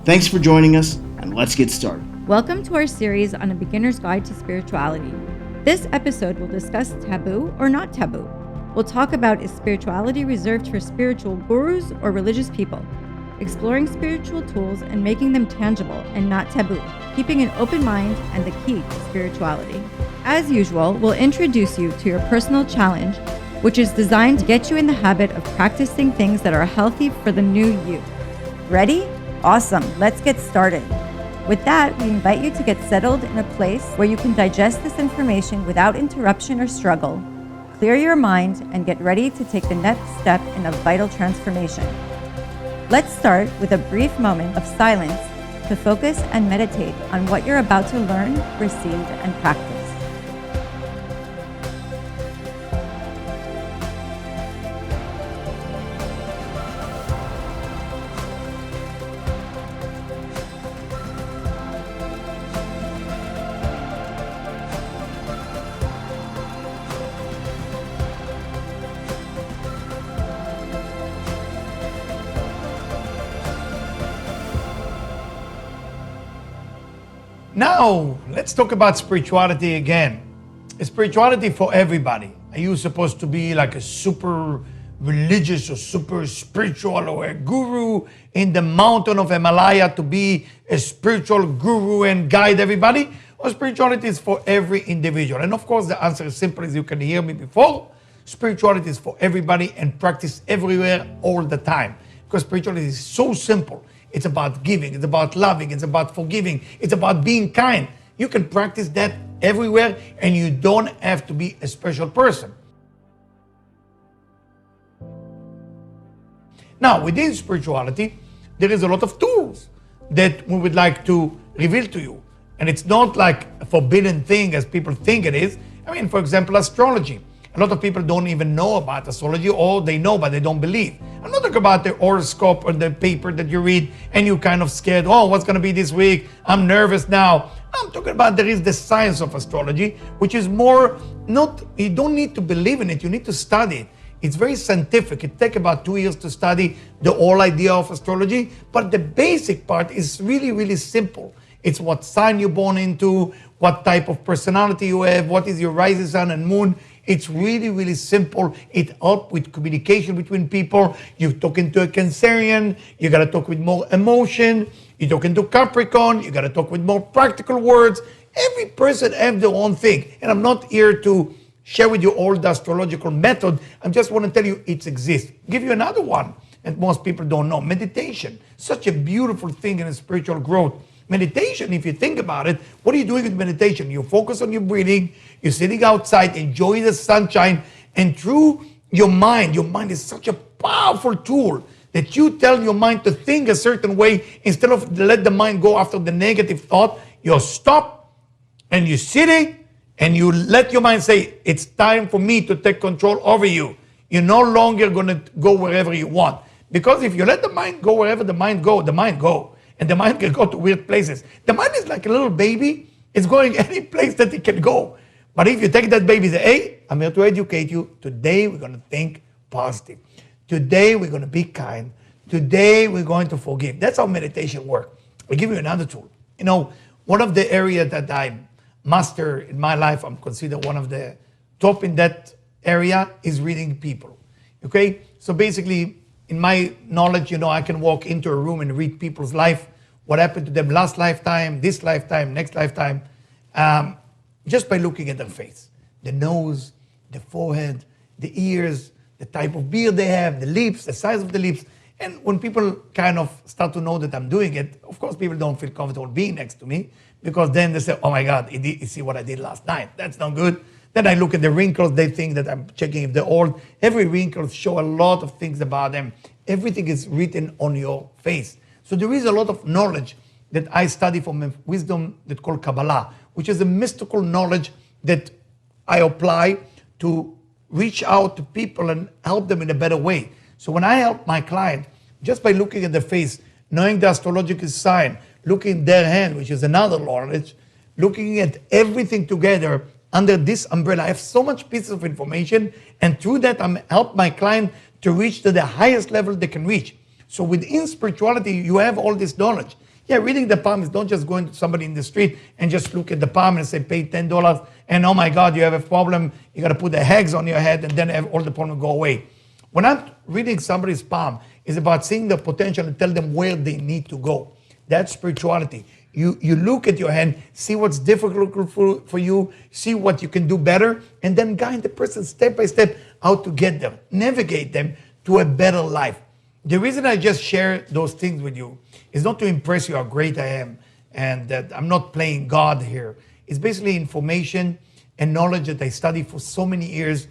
Thanks for joining us, and let's get started. Welcome to our series on A Beginner's Guide to Spirituality. This episode will discuss taboo or not taboo. We'll talk about, is spirituality reserved for spiritual gurus or religious people? Exploring spiritual tools and making them tangible and not taboo, keeping an open mind and the key to spirituality. As usual, we'll introduce you to your personal challenge, which is designed to get you in the habit of practicing things that are healthy for the new you. Ready? Awesome, let's get started. With that, we invite you to get settled in a place where you can digest this information without interruption or struggle, clear your mind, and get ready to take the next step in a vital transformation. Let's start with a brief moment of silence to focus and meditate on what you're about to learn, receive, and practice. Now, let's talk about spirituality again. Spirituality for everybody. Are you supposed to be like a super religious or super spiritual or a guru in the mountain of Himalaya to be a spiritual guru and guide everybody? Or spirituality is for every individual? And of course, the answer is simple, as you can hear me before. Spirituality is for everybody and practice everywhere all the time. Because spirituality is so simple. It's about giving, it's about loving, it's about forgiving, it's about being kind. You can practice that everywhere and you don't have to be a special person. Now, within spirituality, there is a lot of tools that we would like to reveal to you. And it's not like a forbidden thing as people think it is. I mean, for example, astrology. A lot of people don't even know about astrology, or they know, but they don't believe. I'm not talking about the horoscope or the paper that you read and you kind of scared, oh, what's going to be this week? I'm nervous now. I'm talking about there is the science of astrology, which is more not, you don't need to believe in it, you need to study it. It's very scientific. It takes about 2 years to study the whole idea of astrology, but the basic part is really, really simple. It's what sign you're born into, what type of personality you have, what is your rising sun and moon. It's really, really simple. It helps with communication between people. You're talking to a Cancerian, you got to talk with more emotion. You're talking to Capricorn, you got to talk with more practical words. Every person has their own thing. And I'm not here to share with you all the astrological method. I just want to tell you it exists. Give you another one that most people don't know. Meditation. Such a beautiful thing in a spiritual growth. Meditation, if you think about it, what are you doing with meditation? You focus on your breathing, you're sitting outside, enjoy the sunshine, and through your mind is such a powerful tool that you tell your mind to think a certain way instead of let the mind go after the negative thought. You stop and you're sitting and you let your mind say, it's time for me to take control over you. You're no longer going to go wherever you want. Because if you let the mind go wherever the mind go. And the mind can go to weird places. The mind is like a little baby. It's going any place that it can go. But if you take that baby and say, hey, I'm here to educate you. Today, we're going to think positive. Today, we're going to be kind. Today, we're going to forgive. That's how meditation works. I'll give you another tool. You know, one of the areas that I master in my life, I'm considered one of the top in that area, is reading people. Okay? So basically, in my knowledge, I can walk into a room and read people's life, what happened to them last lifetime, this lifetime, next lifetime, just by looking at their face. The nose, the forehead, the ears, the type of beard they have, the lips, the size of the lips. And when people kind of start to know that I'm doing it, of course, people don't feel comfortable being next to me, because then they say, oh my God, you see what I did last night. That's not good. Then I look at the wrinkles. They think that I'm checking if they're old. Every wrinkle show a lot of things about them. Everything is written on your face. So there is a lot of knowledge that I study from a wisdom that's called Kabbalah, which is a mystical knowledge that I apply to reach out to people and help them in a better way. So when I help my client, just by looking at the face, knowing the astrological sign, looking at their hand, which is another knowledge, looking at everything together under this umbrella, I have so much pieces of information, and through that I help my client to reach to the highest level they can reach. So within spirituality, you have all this knowledge. Yeah, reading the palm is not just going to somebody in the street and just look at the palm and say, pay $10, and oh my God, you have a problem. You got to put the hex on your head, and then all the problem go away. When I'm reading somebody's palm, it's about seeing the potential and tell them where they need to go. That's spirituality. You look at your hand, see what's difficult for you, see what you can do better, and then guide the person step by step how to get there, navigate them to a better life. The reason I just share those things with you is not to impress you how great I am and that I'm not playing God here. It's basically information and knowledge that I study for so many years,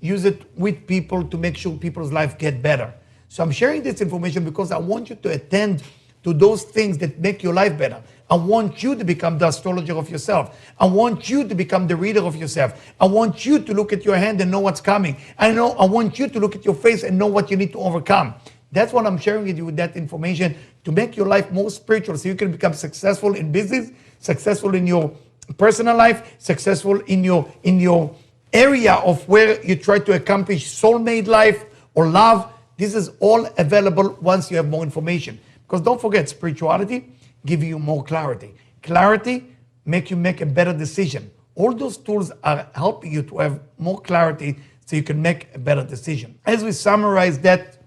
use it with people to make sure people's life get better. So I'm sharing this information because I want you to attend to those things that make your life better. I want you to become the astrologer of yourself. I want you to become the reader of yourself. I want you to look at your hand and know what's coming. I want you to look at your face and know what you need to overcome. That's what I'm sharing with you with that information to make your life more spiritual so you can become successful in business, successful in your personal life, successful in your area of where you try to accomplish soulmate life or love. This is all available once you have more information. Because don't forget, spirituality gives you more clarity. Clarity makes you make a better decision. All those tools are helping you to have more clarity so you can make a better decision. As we summarize that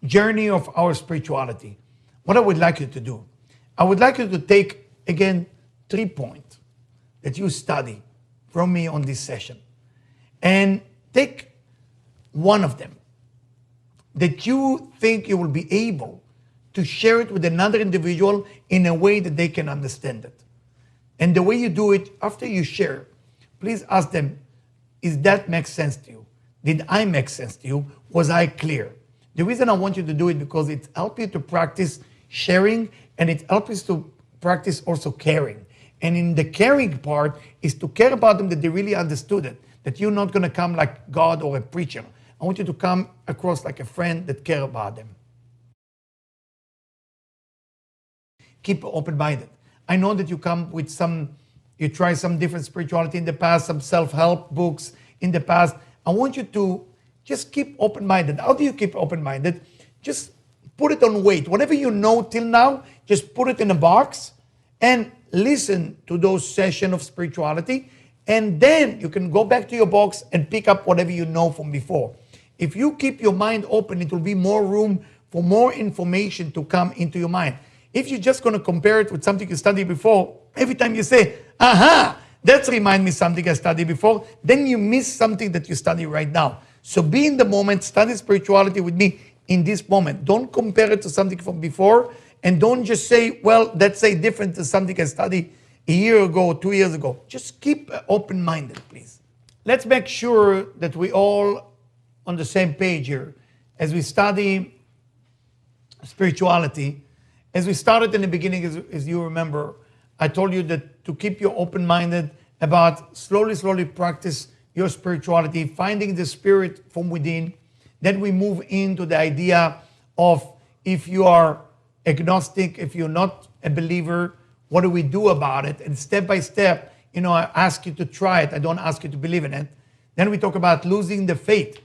journey of our spirituality, what I would like you to do, I would like you to take, again, 3 points that you study from me on this session and take one of them that you think you will be able to share it with another individual in a way that they can understand it. And the way you do it, after you share, please ask them, is that make sense to you? Did I make sense to you? Was I clear? The reason I want you to do it because it helps you to practice sharing and it helps you to practice also caring. And in the caring part is to care about them that they really understood it, that you're not going to come like God or a preacher. I want you to come across like a friend that cares about them. Keep open-minded. I know that you come with you try some different spirituality in the past, some self-help books in the past. I want you to just keep open-minded. How do you keep open-minded? Just put it on wait. Whatever you know till now, just put it in a box and listen to those sessions of spirituality. And then you can go back to your box and pick up whatever you know from before. If you keep your mind open, it will be more room for more information to come into your mind. If you're just going to compare it with something you studied before, every time you say, aha, that reminds me of something I studied before, then you miss something that you study right now. So be in the moment, study spirituality with me in this moment. Don't compare it to something from before, and don't just say, well, that's different to something I studied a year ago, 2 years ago. Just keep open-minded, please. Let's make sure that we all on the same page here. As we study spirituality, as we started in the beginning, as you remember, I told you that to keep you open-minded about slowly practice your spirituality, finding the spirit from within. Then we move into the idea of if you are agnostic, if you're not a believer, what do we do about it? And step by step, I ask you to try it. I don't ask you to believe in it. Then we talk about losing the faith.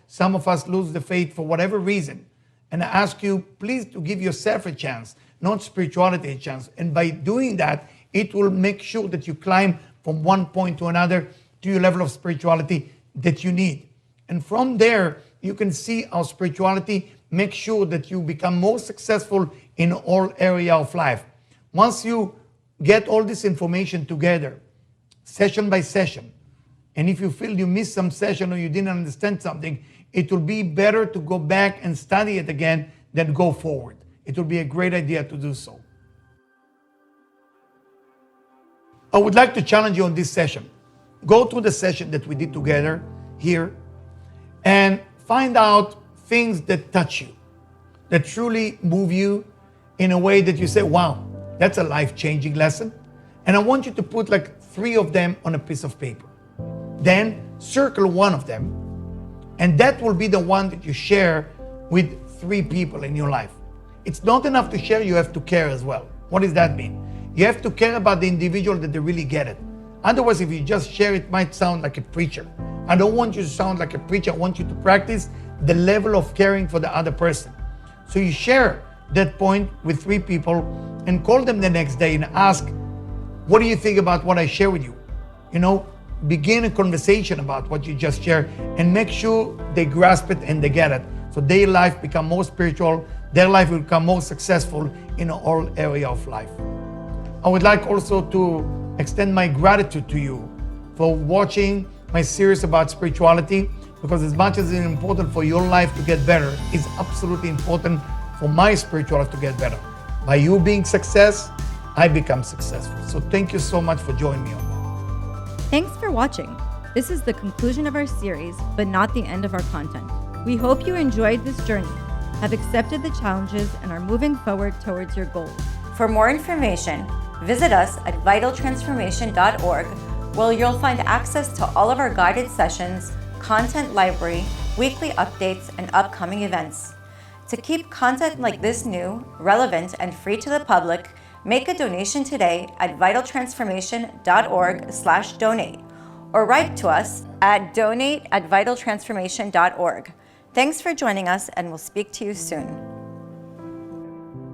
Some of us lose the faith for whatever reason. And I ask you, please, to give yourself a chance, not spirituality a chance. And by doing that, it will make sure that you climb from one point to another to your level of spirituality that you need. And from there, you can see how spirituality makes sure that you become more successful in all area of life. Once you get all this information together, session by session, and if you feel you missed some session or you didn't understand something, it will be better to go back and study it again than go forward. It will be a great idea to do so. I would like to challenge you on this session. Go through the session that we did together here and find out things that touch you, that truly move you in a way that you say, wow, that's a life-changing lesson. And I want you to put like 3 of them on a piece of paper. Then circle one of them, and that will be the one that you share with 3 people in your life. It's not enough to share, you have to care as well. What does that mean? You have to care about the individual that they really get it. Otherwise, if you just share, it might sound like a preacher. I don't want you to sound like a preacher. I want you to practice the level of caring for the other person. So you share that point with 3 people, and call them the next day and ask, what do you think about what I share with you? You know, begin a conversation about what you just shared and make sure they grasp it and they get it. So their life become more spiritual, their life will become more successful in all area of life. I would like also to extend my gratitude to you for watching my series about spirituality, because as much as it's important for your life to get better, it's absolutely important for my spiritual life to get better. By you being success, I become successful. So thank you so much for joining me on that. Thanks for watching. This is the conclusion of our series, but not the end of our content. We hope you enjoyed this journey, have accepted the challenges, and are moving forward towards your goals. For more information, visit us at vitaltransformation.org, where you'll find access to all of our guided sessions, content library, weekly updates, and upcoming events. To keep content like this new, relevant, and free to the public, make a donation today at vitaltransformation.org/donate, or write to us at donate@vitaltransformation.org. Thanks for joining us, and we'll speak to you soon.